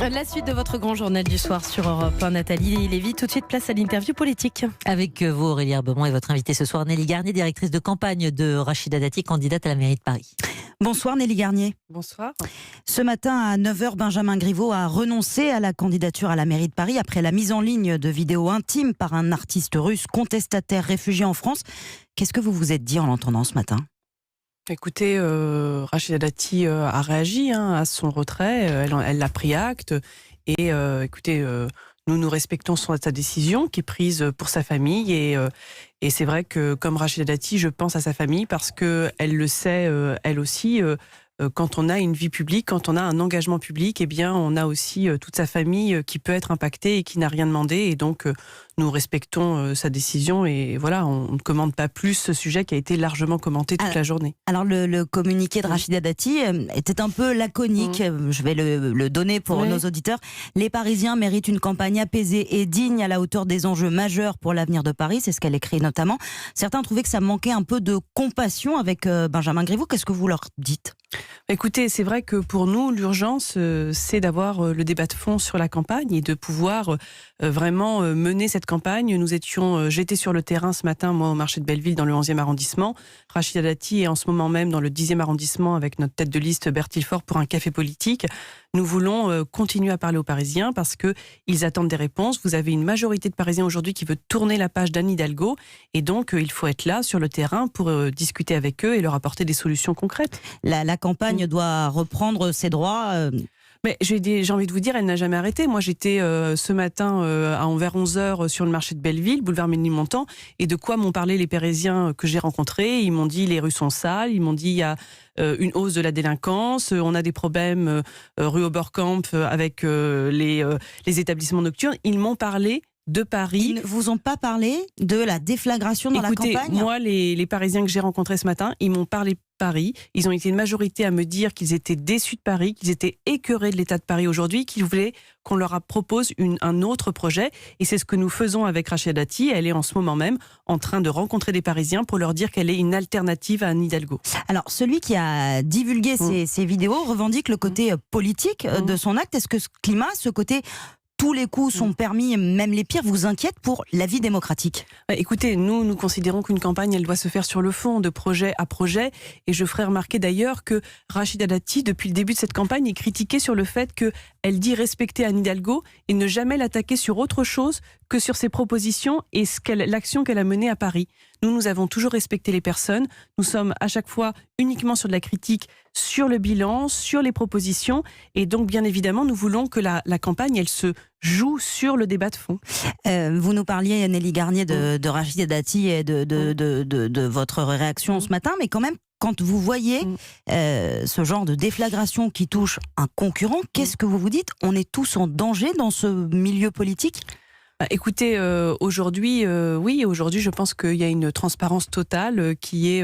La suite de votre grand journal du soir sur Europe 1, Nathalie Lévy. Tout de suite, place à l'interview politique. Avec vous, Aurélie Herbemont, et votre invitée ce soir, Nelly Garnier, directrice de campagne de Rachida Dati, candidate à la mairie de Paris. Bonsoir Nelly Garnier. Bonsoir. Ce matin à 9h, Benjamin Griveaux a renoncé à la candidature à la mairie de Paris après la mise en ligne de vidéos intimes par un artiste russe contestataire réfugié en France. Qu'est-ce que vous vous êtes dit en l'entendant ce matin ? Écoutez, Rachida Dati a réagi à son retrait, elle l'a pris acte et écoutez, nous respectons sa décision qui est prise pour sa famille et c'est vrai que comme Rachida Dati, je pense à sa famille parce qu'elle le sait elle aussi. Quand on a une vie publique, quand on a un engagement public, eh bien, on a aussi toute sa famille qui peut être impactée et qui n'a rien demandé. Et donc, nous respectons sa décision. Et voilà, on ne commente pas plus ce sujet qui a été largement commenté toute la journée. Alors, le communiqué de Rachida Dati était un peu laconique. Je vais le donner pour nos auditeurs. Les Parisiens méritent une campagne apaisée et digne à la hauteur des enjeux majeurs pour l'avenir de Paris. C'est ce qu'elle écrit notamment. Certains trouvaient que ça manquait un peu de compassion avec Benjamin Griveaux. Qu'est-ce que vous leur dites ? Écoutez, c'est vrai que pour nous, l'urgence, c'est d'avoir le débat de fond sur la campagne et de pouvoir vraiment mener cette campagne. J'étais sur le terrain ce matin, moi, au marché de Belleville, dans le 11e arrondissement. Rachida Dati est en ce moment même dans le 10e arrondissement avec notre tête de liste Bertil Faure pour un café politique. Nous voulons continuer à parler aux Parisiens parce qu'ils attendent des réponses. Vous avez une majorité de Parisiens aujourd'hui qui veut tourner la page d'Anne Hidalgo et donc il faut être là sur le terrain pour discuter avec eux et leur apporter des solutions concrètes. La campagne doit reprendre ses droits. Mais j'ai envie de vous dire, elle n'a jamais arrêté. Moi, j'étais ce matin vers 11h sur le marché de Belleville, boulevard Ménilmontant, et de quoi m'ont parlé les Parisiens que j'ai rencontrés. Ils m'ont dit les rues sont sales, ils m'ont dit il y a une hausse de la délinquance, on a des problèmes rue Oberkamp avec les établissements nocturnes. Ils m'ont parlé de Paris. Ils ne vous ont pas parlé de la déflagration dans la campagne ? Moi, les Parisiens que j'ai rencontrés ce matin, ils m'ont parlé de Paris. Ils ont été une majorité à me dire qu'ils étaient déçus de Paris, qu'ils étaient écœurés de l'état de Paris aujourd'hui, qu'ils voulaient qu'on leur propose un autre projet. Et c'est ce que nous faisons avec Rachida Dati. Elle est en ce moment même en train de rencontrer des Parisiens pour leur dire qu'elle est une alternative à Anne Hidalgo. Alors, celui qui a divulgué ces vidéos revendique le côté politique de son acte. Est-ce que ce climat, ce côté tous les coups sont permis, même les pires, vous inquiète pour la vie démocratique ? Écoutez, nous considérons qu'une campagne, elle doit se faire sur le fond, de projet à projet. Et je ferai remarquer d'ailleurs que Rachida Dati, depuis le début de cette campagne, est critiquée sur le fait qu'elle dit respecter Anne Hidalgo et ne jamais l'attaquer sur autre chose que sur ses propositions et l'action qu'elle a menée à Paris. Nous avons toujours respecté les personnes. Nous sommes à chaque fois uniquement sur de la critique, sur le bilan, sur les propositions. Et donc, bien évidemment, nous voulons que la campagne, elle se joue sur le débat de fond. Vous nous parliez, Nelly Garnier, de Rachida Dati et de votre réaction ce matin, mais quand même, quand vous voyez ce genre de déflagration qui touche un concurrent, qu'est-ce que vous vous dites ? On est tous en danger dans ce milieu politique ? Écoutez, aujourd'hui, je pense qu'il y a une transparence totale qui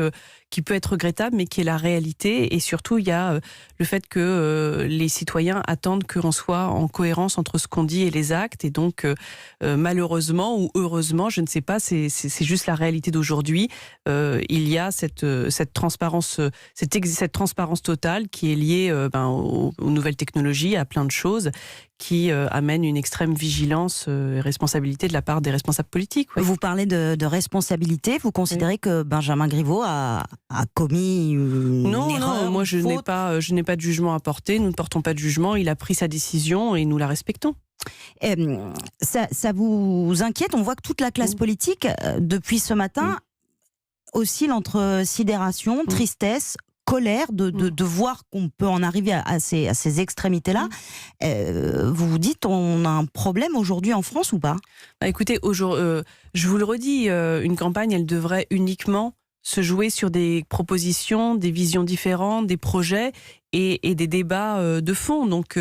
peut être regrettable, mais qui est la réalité. Et surtout, il y a le fait que les citoyens attendent qu'on soit en cohérence entre ce qu'on dit et les actes. Et donc, malheureusement ou heureusement, je ne sais pas, c'est juste la réalité d'aujourd'hui. Il y a cette transparence totale qui est liée aux nouvelles technologies, à plein de choses, qui amène une extrême vigilance et responsabilité de la part des responsables politiques. Oui. Vous parlez de responsabilité, vous considérez que Benjamin Griveaux a commis une erreur ? Non, moi je n'ai pas de jugement à porter, nous ne portons pas de jugement, il a pris sa décision et nous la respectons. Ça vous inquiète ? On voit que toute la classe politique, depuis ce matin, oscille entre sidération, tristesse, colère de voir qu'on peut en arriver à ces extrémités-là. Vous vous dites, on a un problème aujourd'hui en France ou pas ? Écoutez, je vous le redis, une campagne, elle devrait uniquement se jouer sur des propositions, des visions différentes, des projets et des débats de fond. Donc,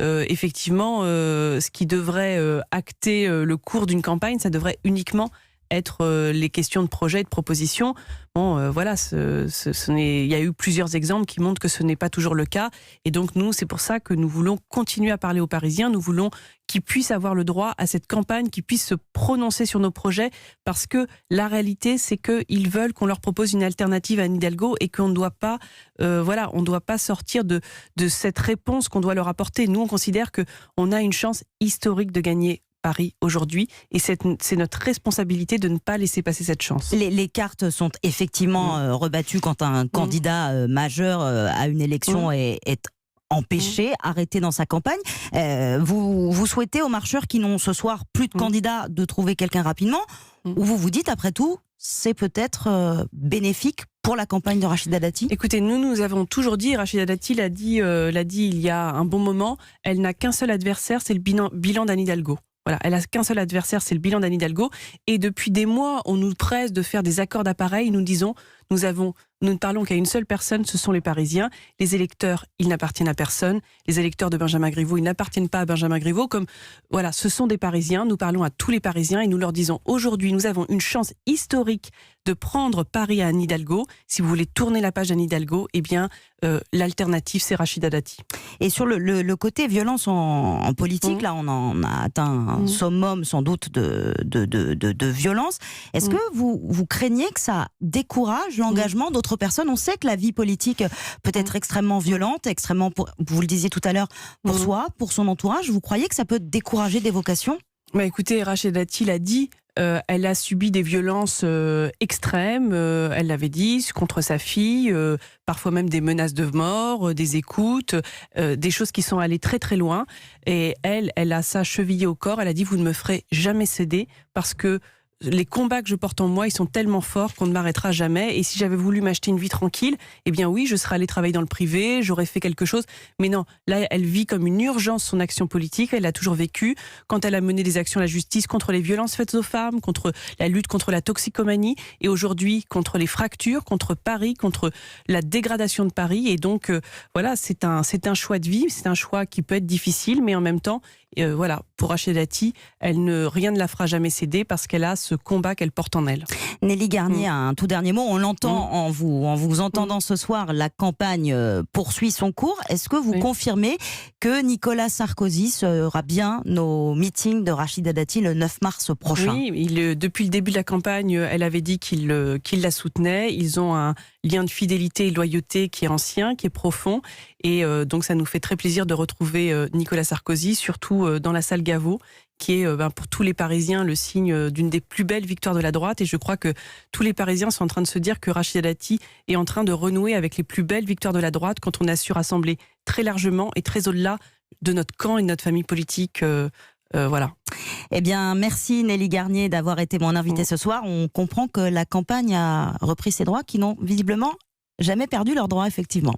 effectivement, ce qui devrait acter le cours d'une campagne, ça devrait uniquement être les questions de projet, de propositions. Bon, voilà, il y a eu plusieurs exemples qui montrent que ce n'est pas toujours le cas. Et donc, nous, c'est pour ça que nous voulons continuer à parler aux Parisiens. Nous voulons qu'ils puissent avoir le droit à cette campagne, qu'ils puissent se prononcer sur nos projets, parce que la réalité, c'est qu'ils veulent qu'on leur propose une alternative à Anne Hidalgo et qu'on ne doit pas, on ne doit pas sortir de cette réponse qu'on doit leur apporter. Nous, on considère qu'on a une chance historique de gagner Paris aujourd'hui, et c'est notre responsabilité de ne pas laisser passer cette chance. Les cartes sont effectivement rebattues quand un candidat majeur à une élection est empêché, arrêté dans sa campagne. Vous souhaitez aux marcheurs qui n'ont ce soir plus de candidats de trouver quelqu'un rapidement, ou vous vous dites, après tout, c'est peut-être bénéfique pour la campagne de Rachida Dati? Écoutez, nous avons toujours dit, Rachida Dati l'a dit il y a un bon moment, elle n'a qu'un seul adversaire, c'est le bilan d'Anne Hidalgo. Voilà, elle a qu'un seul adversaire, c'est le bilan d'Anne Hidalgo. Et depuis des mois, on nous presse de faire des accords d'appareil. Nous disons, nous ne parlons qu'à une seule personne, ce sont les Parisiens. Les électeurs, ils n'appartiennent à personne. Les électeurs de Benjamin Griveaux, ils n'appartiennent pas à Benjamin Griveaux. Voilà, ce sont des Parisiens. Nous parlons à tous les Parisiens et nous leur disons, aujourd'hui, nous avons une chance historique de prendre Paris à Anne Hidalgo. Si vous voulez tourner la page d'Anne Hidalgo, eh bien, l'alternative, c'est Rachida Dati. Et sur le côté violence en politique, là, on en a atteint un summum, sans doute, de violence. Est-ce que vous craignez que ça décourage l'engagement d'autres personnes? On sait que la vie politique peut être extrêmement violente, vous le disiez tout à l'heure, pour soi, pour son entourage. Vous croyez que ça peut décourager des vocations? Écoutez, Rachida Dati l'a dit, elle a subi des violences extrêmes, elle l'avait dit, contre sa fille, parfois même des menaces de mort, des écoutes, des choses qui sont allées très très loin. Et elle a ça chevillé au corps, elle a dit, vous ne me ferez jamais céder, parce que les combats que je porte en moi, ils sont tellement forts qu'on ne m'arrêtera jamais. Et si j'avais voulu m'acheter une vie tranquille, eh bien oui, je serais allée travailler dans le privé, j'aurais fait quelque chose. Mais non, là, elle vit comme une urgence son action politique. Elle l'a toujours vécu. Quand elle a mené des actions à la justice contre les violences faites aux femmes, contre la lutte contre la toxicomanie, et aujourd'hui contre les fractures, contre Paris, contre la dégradation de Paris. Et donc, voilà, c'est un choix de vie. C'est un choix qui peut être difficile, mais en même temps, voilà, pour Rachida Dati, rien ne la fera jamais céder parce qu'elle a ce combat qu'elle porte en elle. Nelly Garnier, un tout dernier mot. On l'entend en vous entendant ce soir, la campagne poursuit son cours. Est-ce que vous confirmez que Nicolas Sarkozy sera bien au meeting de Rachida Dati le 9 mars prochain? Oui, depuis le début de la campagne, elle avait dit qu'il la soutenait. Ils ont un lien de fidélité et de loyauté qui est ancien, qui est profond. Et donc ça nous fait très plaisir de retrouver Nicolas Sarkozy, surtout dans la salle Gaveau, qui est pour tous les Parisiens le signe d'une des plus belles victoires de la droite. Et je crois que tous les Parisiens sont en train de se dire que Rachida Dati est en train de renouer avec les plus belles victoires de la droite quand on a su rassembler très largement et très au-delà de notre camp et de notre famille politique. Voilà. Eh bien, merci Nelly Garnier d'avoir été mon invitée ce soir. On comprend que la campagne a repris ses droits qui n'ont visiblement jamais perdu leurs droits, effectivement.